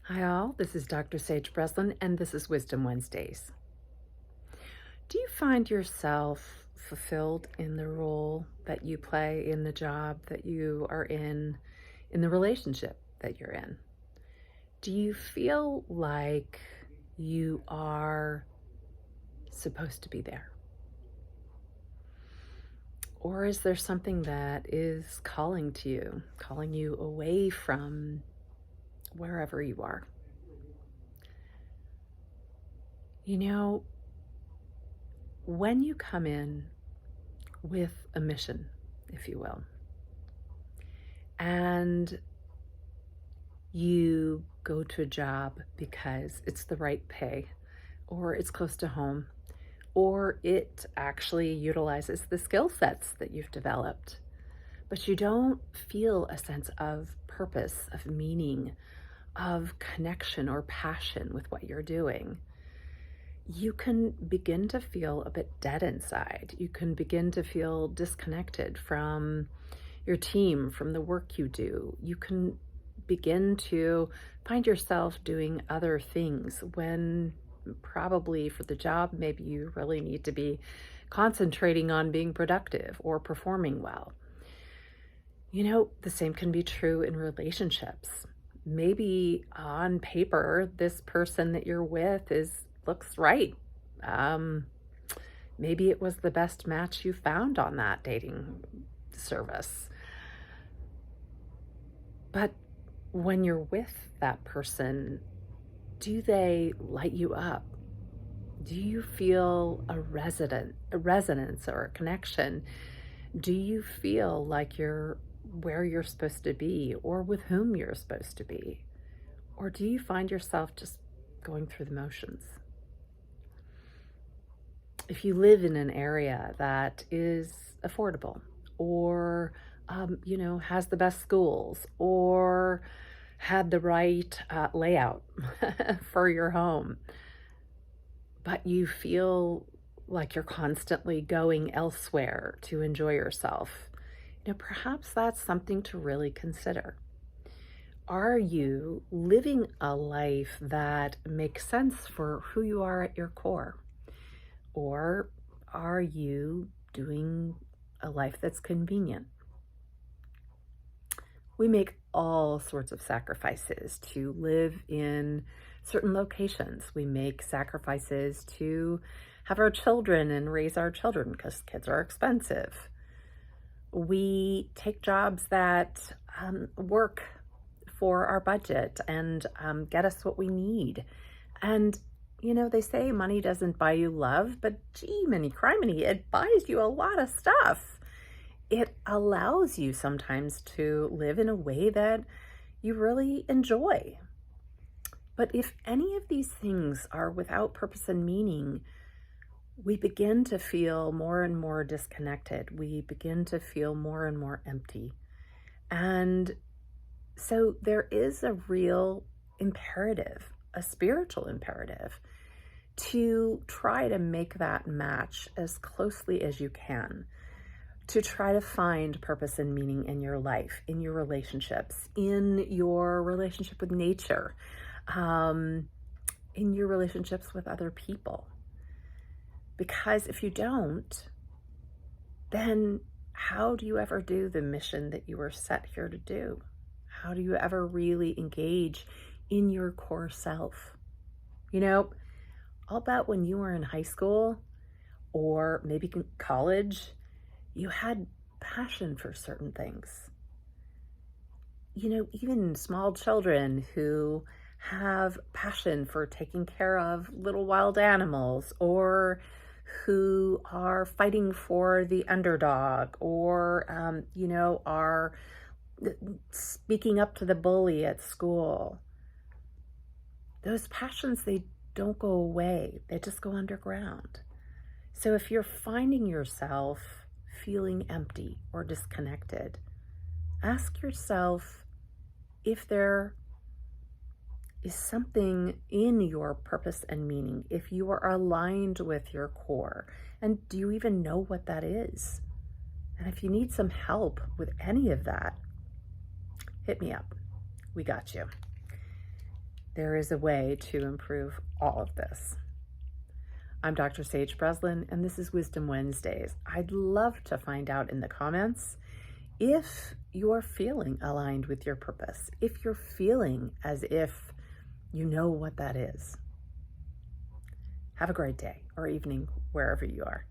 Hi, all. This is Dr. Sage Breslin, and this is Wisdom Wednesdays. Do you find yourself fulfilled in the role that you play, in the job that you are in the relationship that you're in? Do you feel like you are supposed to be there? Or is there something that is calling you away from wherever you are? You know, when you come in with a mission, if you will, and you go to a job because it's the right pay, or it's close to home, or it actually utilizes the skill sets that you've developed, but you don't feel a sense of purpose, of meaning, of connection or passion with what you're doing, you can begin to feel a bit dead inside. You can begin to feel disconnected from your team, from the work you do. You can begin to find yourself doing other things when probably for the job, maybe you really need to be concentrating on being productive or performing well. You know, the same can be true in relationships. Maybe on paper, this person that you're with looks right. Um, Maybe it was the best match you found on that dating service. But when you're with that person, do they light you up? Do you feel a resonance or a connection? Do you feel like you're where you're supposed to be or with whom you're supposed to be? Or do you find yourself just going through the motions? If you live in an area that is affordable or has the best schools or had the right layout for your home, but you feel like you're constantly going elsewhere to enjoy yourself, perhaps that's something to really consider. Are you living a life that makes sense for who you are at your core? Or are you doing a life that's convenient? We make all sorts of sacrifices to live in certain locations. We make sacrifices to have our children and raise our children because kids are expensive. We take jobs that work for our budget and get us what we need. And they say money doesn't buy you love, but gee, criminy, it buys you a lot of stuff. It allows you sometimes to live in a way that you really enjoy. But if any of these things are without purpose and meaning, we begin to feel more and more disconnected. We begin to feel more and more empty. And so there is a real imperative, a spiritual imperative, to try to make that match as closely as you can, to try to find purpose and meaning in your life, in your relationships, in your relationship with nature, in your relationships with other people. Because if you don't, then how do you ever do the mission that you were set here to do? How do you ever really engage in your core self? I'll bet when you were in high school or maybe college, you had passion for certain things. Even small children who have passion for taking care of little wild animals or who are fighting for the underdog or, are speaking up to the bully at school. Those passions, they don't go away. They just go underground. So if you're finding yourself feeling empty or disconnected, ask yourself if there is something in your purpose and meaning, if you are aligned with your core, and do you even know what that is? And if you need some help with any of that, hit me up. We got you. There is a way to improve all of this. I'm Dr. Sage Breslin, and this is Wisdom Wednesdays. I'd love to find out in the comments if you're feeling aligned with your purpose, if you're feeling as if you know what that is. Have a great day or evening, wherever you are.